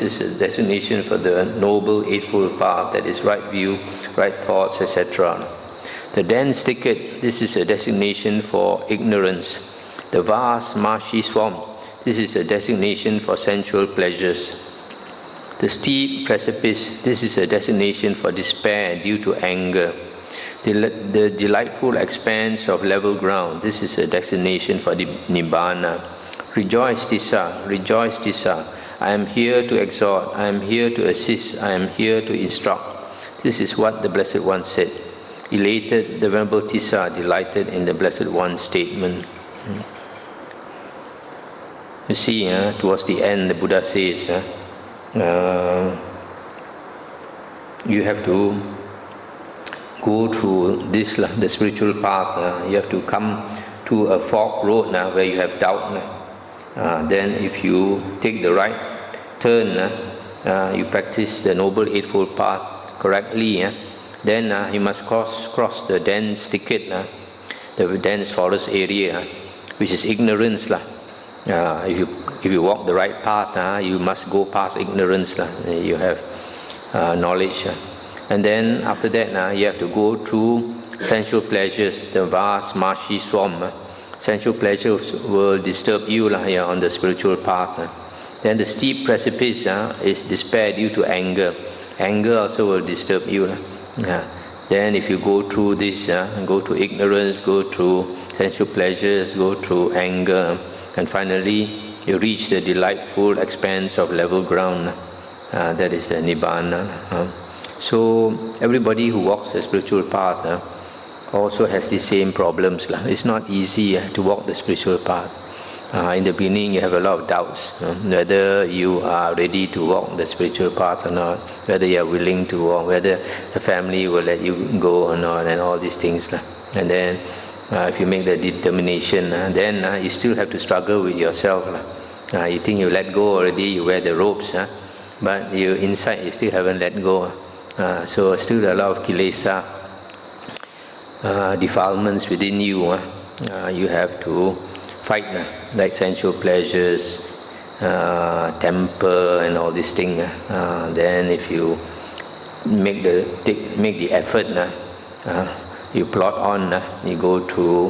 this is a designation for the Noble Eightfold Path, that is right view, right thoughts, etc. The dense thicket, this is a designation for ignorance. The vast marshy swamp, this is a designation for sensual pleasures. The steep precipice, this is a designation for despair due to anger. The delightful expanse of level ground, this is a designation for the Nibbana. Rejoice, Tissa, rejoice, Tissa. I am here to exhort, I am here to assist, I am here to instruct. This is what the Blessed One said. Elated, the Venerable Tissa delighted in the Blessed One's statement. You see, towards the end, the Buddha says, you have to go through this, the spiritual path. You have to come to a fork road where you have doubt. Then if you take the right turn, you practice the Noble Eightfold Path correctly, then you must cross the dense thicket, the dense forest area, which is ignorance. If you walk the right path, you must go past ignorance. You have knowledge. And then after that, you have to go through sensual pleasures, the vast marshy swamp. Sensual pleasures will disturb you on the spiritual path. Then the steep precipice is despair due to anger. Anger also will disturb you. Then if you go through this, go to ignorance, go through sensual pleasures, go through anger, and finally you reach the delightful expanse of level ground. That is the Nibbana. So everybody who walks the spiritual path also has the same problems. It's not easy to walk the spiritual path. In the beginning you have a lot of doubts, whether you are ready to walk the spiritual path or not, whether you are willing to walk, whether the family will let you go or not, and all these things. And then if you make the determination, then you still have to struggle with yourself. You think you let go already, you wear the robes, but you inside you still haven't let go. So still a lot of kilesa, defilements within you. You have to fight, like sensual pleasures, temper, and all these things. Then if you make the effort, you plot on, you go to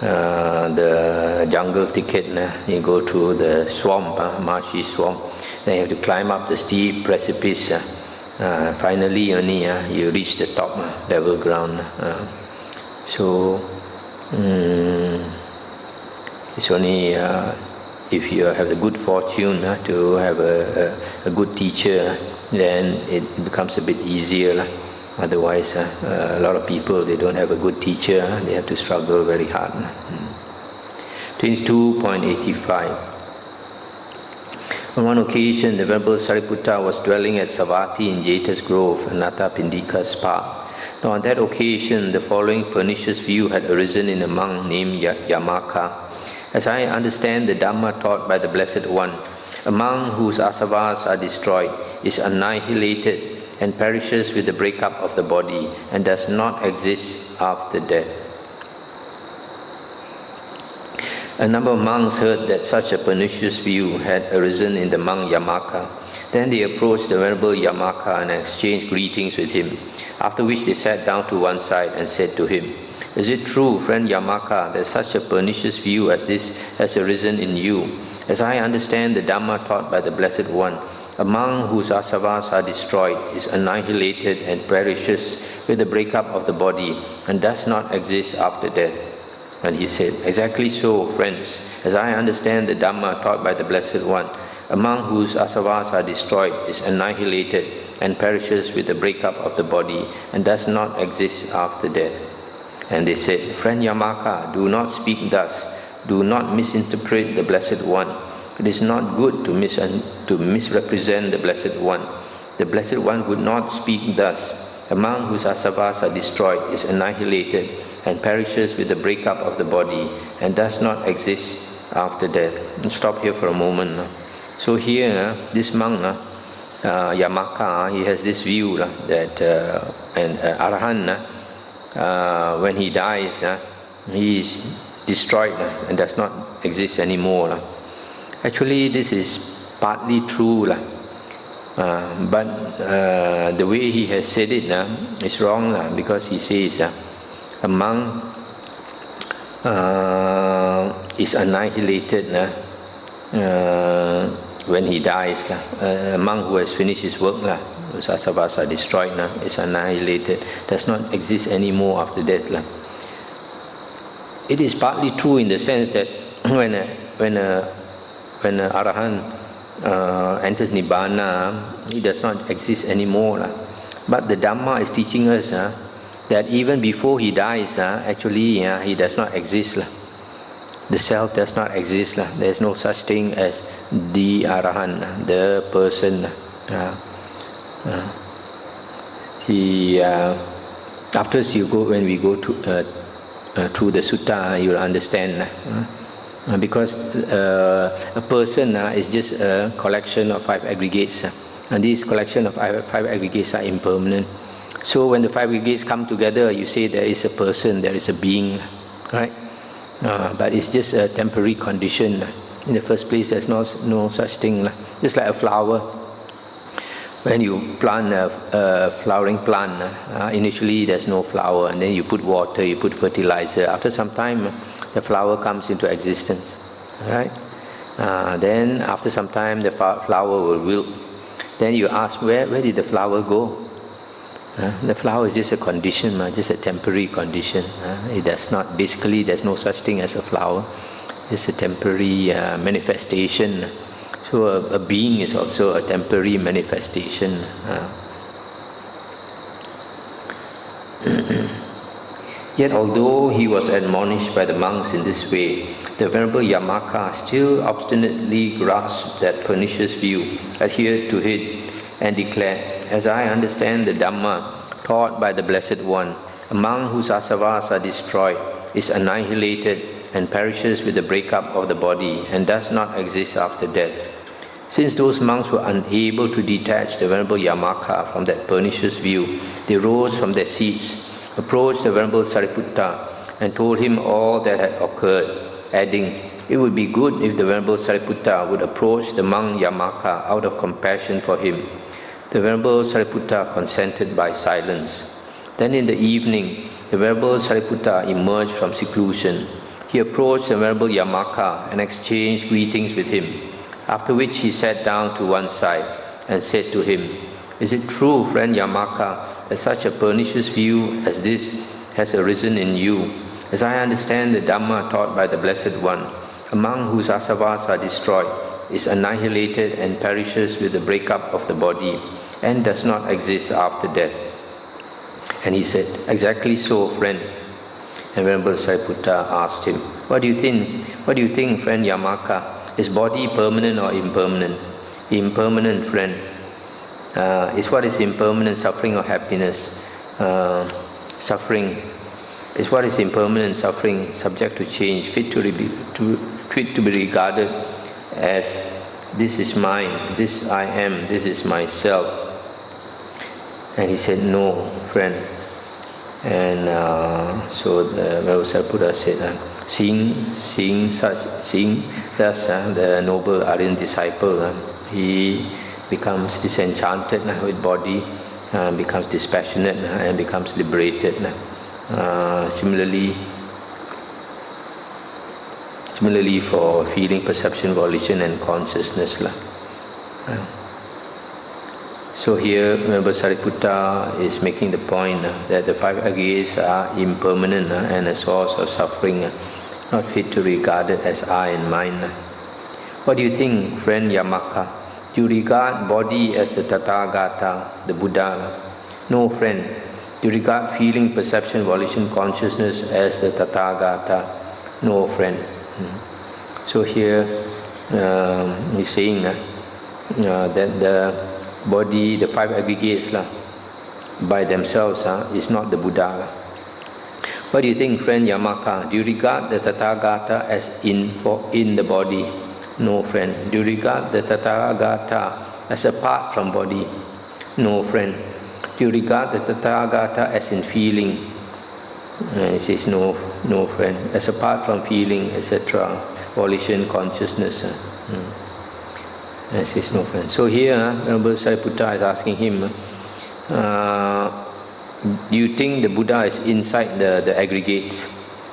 the jungle thicket, you go through the swamp, marshy swamp, then you have to climb up the steep precipice. Finally only you reach the top level ground. So it's only if you have the good fortune to have a good teacher, then it becomes a bit easier. Otherwise, a lot of people, they don't have a good teacher, they have to struggle very hard. 22.85. On one occasion, the Venerable Sariputta was dwelling at Savatthi in Jeta's Grove, Anathapindika's park. Now on that occasion, the following pernicious view had arisen in a monk named Yamaka. As I understand the Dhamma taught by the Blessed One, a monk whose asavas are destroyed is annihilated and perishes with the breakup of the body and does not exist after death. A number of monks heard that such a pernicious view had arisen in the monk Yamaka. Then they approached the Venerable Yamaka and exchanged greetings with him, after which they sat down to one side and said to him, "Is it true, friend Yamaka, that such a pernicious view as this has arisen in you? As I understand the Dhamma taught by the Blessed One, a monk whose asavas are destroyed is annihilated and perishes with the breakup of the body and does not exist after death." And he said, "Exactly so, friends. As I understand the Dhamma taught by the Blessed One, a monk whose asavas are destroyed is annihilated and perishes with the breakup of the body and does not exist after death." And they said, "Friend Yamaka, do not speak thus. Do not misinterpret the Blessed One. It is not good to misrepresent the Blessed One. The Blessed One would not speak thus. A monk whose asavas are destroyed is annihilated and perishes with the breakup of the body and does not exist after death." And stop here for a moment. So here, this monk, Yamaka, he has this view that an Arahant, when he dies, he is destroyed and does not exist anymore. Actually, this is partly true. But the way he has said it is wrong, because he says a monk is annihilated when he dies. A monk who has finished his work, whose asavas are destroyed, is annihilated, does not exist anymore after death. It is partly true in the sense that when a arahant enters nibbana, he does not exist anymore. But the Dhamma is teaching us that even before he dies, actually he does not exist. The self does not exist. There is no such thing as the arahant, the person. After you go, when we go to through the sutta, you will understand. Because a person is just a collection of 5 aggregates, and these collection of 5 aggregates are impermanent. So when the 5 aggregates come together, you say there is a person, there is a being, right? But it's just a temporary condition. In the first place, there's no such thing. Just like a flower. When you plant a flowering plant, initially there's no flower, and then you put water, you put fertilizer. After some time, the flower comes into existence, right? Then after some time, the flower will wilt. Then you ask, where did the flower go? The flower is just a condition, just a temporary condition. It does not, basically there's no such thing as a flower, just a temporary manifestation. So a being is also a temporary manifestation. Yet although he was admonished by the monks in this way, the Venerable Yamaka still obstinately grasped that pernicious view, adhered to it, and declared, as I understand the Dhamma taught by the Blessed One, a monk whose asavas are destroyed is annihilated and perishes with the breakup of the body and does not exist after death. Since those monks were unable to detach the Venerable Yamaka from that pernicious view, they rose from their seats, approached the Venerable Sariputta, and told him all that had occurred, adding, it would be good if the Venerable Sariputta would approach the monk Yamaka out of compassion for him. The Venerable Sariputta consented by silence. Then in the evening, the Venerable Sariputta emerged from seclusion. He approached the Venerable Yamaka and exchanged greetings with him, after which he sat down to one side and said to him, is it true, friend Yamaka, that such a pernicious view as this has arisen in you? As I understand the Dhamma taught by the Blessed One, a monk whose asavas are destroyed is annihilated and perishes with the breakup of the body and does not exist after death. And he said, exactly so, friend. And Venerable Sariputta asked him, what do you think, friend Yamaka? Is body permanent or impermanent? Impermanent, friend. Is what is impermanent suffering or happiness? Suffering. Is what is impermanent suffering subject to change, fit to be regarded as this is mine, this I am, this is myself? And he said, no, friend. And so the Venerable Sariputta said, seeing thus the noble Aryan disciple, he becomes disenchanted with body, becomes dispassionate and becomes liberated. Similarly for feeling, perception, volition and consciousness. So here Venerable Sariputta is making the point that the 5 aggregates are impermanent and a source of suffering, not fit to be regarded as I and mine. What do you think, friend Yamaka? Do you regard body as the Tathagata, the Buddha? No, friend. Do you regard feeling, perception, volition, consciousness as the Tathagata? No, friend. So here he's saying that the body, the 5 aggregates by themselves is not the Buddha. What do you think, friend Yamaka? Do you regard the Tathagata as in the body? No, friend. Do you regard the Tathagata as apart from body? No, friend. Do you regard the Tathagata as in feeling? He says, no, friend. As apart from feeling, etc., volition, consciousness. He says, no friend. So here, Venerable Sariputta is asking him, do you think the Buddha is inside the aggregates?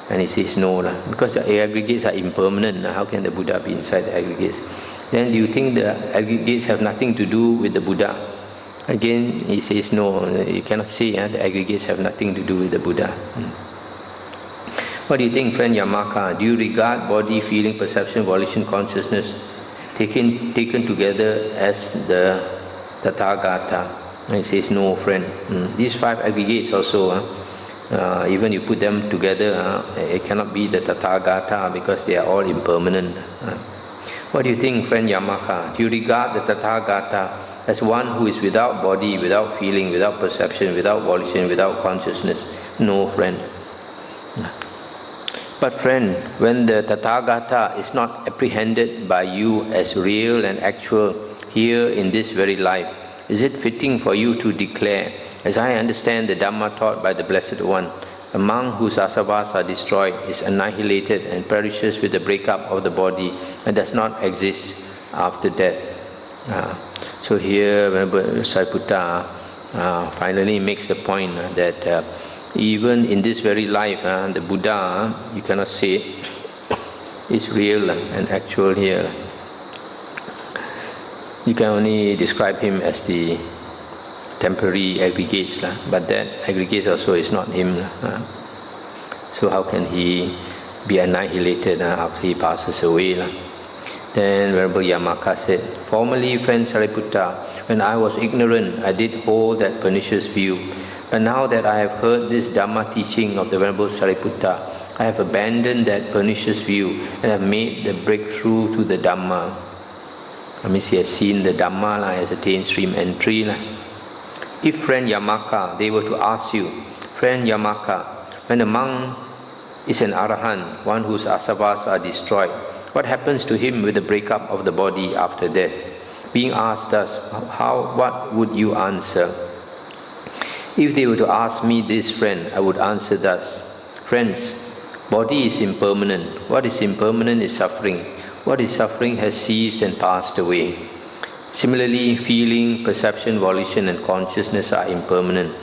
And he says, no, because the aggregates are impermanent. How can the Buddha be inside the aggregates? Then do you think the aggregates have nothing to do with the Buddha? Again, he says, no, you cannot say the aggregates have nothing to do with the Buddha. What do you think, friend Yamaka? Do you regard body, feeling, perception, volition, consciousness taken together as the Tathagata? And he says, no, friend. These 5 aggregates also, even you put them together, it cannot be the Tathagata because they are all impermanent. What do you think, friend Yamaka? Do you regard the Tathagata as one who is without body, without feeling, without perception, without volition, without consciousness? No, friend. But friend, when the Tathagata is not apprehended by you as real and actual here in this very life, is it fitting for you to declare, as I understand the Dhamma taught by the Blessed One, a monk whose asavas are destroyed is annihilated and perishes with the breakup of the body and does not exist after death? So here Venerable Sariputta finally makes the point that even in this very life, the Buddha, you cannot say is real and actual here. You can only describe him as the temporary aggregates, but that aggregates also is not him. So how can he be annihilated after he passes away? Then Venerable Yamaka said, formerly, friend Sariputta, when I was ignorant, I did hold that pernicious view. But now that I have heard this Dhamma teaching of the Venerable Sariputta, I have abandoned that pernicious view and have made the breakthrough to the Dhamma. That means he has seen the Dhamma as a mainstream entry. If, friend Yamaka, they were to ask you, friend Yamaka, when a monk is an arahant, one whose asavas are destroyed, what happens to him with the breakup of the body after death? Being asked thus, what would you answer? If they were to ask me this, friend, I would answer thus, friends, body is impermanent. What is impermanent is suffering. What is suffering has ceased and passed away. Similarly, feeling, perception, volition and consciousness are impermanent.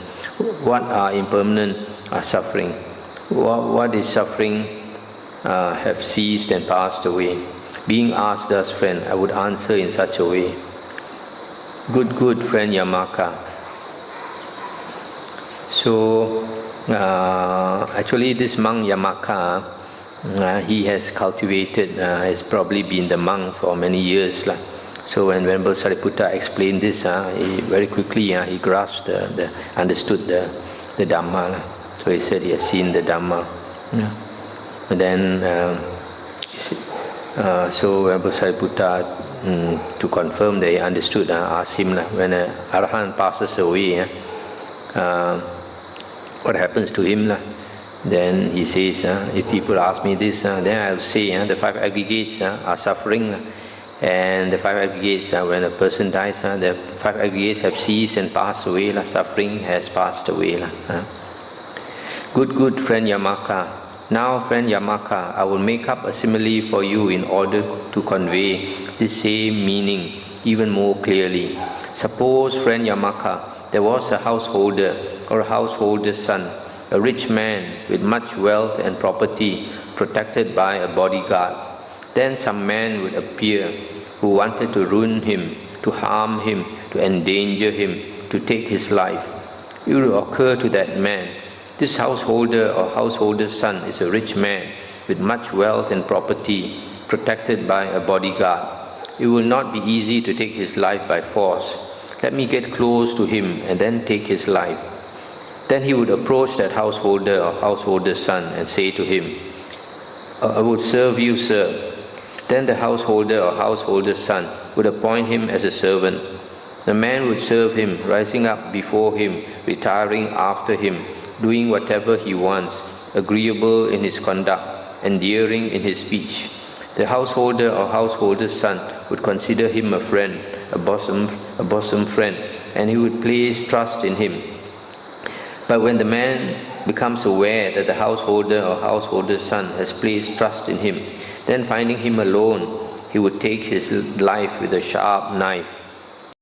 What are impermanent are suffering. What is suffering have ceased and passed away. Being asked thus, friend, I would answer in such a way. Good, friend Yamaka. So, actually this monk Yamaka, he has cultivated, has probably been the monk for many years. So when Venerable Sariputta explained this, he very quickly he grasped, understood the Dhamma. So he said he has seen the Dhamma. And then, so Venerable Sariputta, to confirm that he understood, asked him, when an Arahant passes away, what happens to him? Then he says, if people ask me this, then I will say the 5 aggregates are suffering. And the 5 aggregates, when a person dies, the 5 aggregates have ceased and passed away. Suffering has passed away. Good, friend Yamaka. Now, friend Yamaka, I will make up a simile for you in order to convey this same meaning even more clearly. Suppose, friend Yamaka, there was a householder or a householder's son, a rich man with much wealth and property protected by a bodyguard. Then some man would appear who wanted to ruin him, to harm him, to endanger him, to take his life. It will occur to that man, this householder or householder's son is a rich man with much wealth and property protected by a bodyguard. It will not be easy to take his life by force. Let me get close to him and then take his life. Then he would approach that householder or householder's son and say to him, I would serve you, sir. Then the householder or householder's son would appoint him as a servant. The man would serve him, rising up before him, retiring after him, doing whatever he wants, agreeable in his conduct, endearing in his speech. The householder or householder's son would consider him a friend, a bosom friend, and he would place trust in him. But when the man becomes aware that the householder or householder's son has placed trust in him, then finding him alone, he would take his life with a sharp knife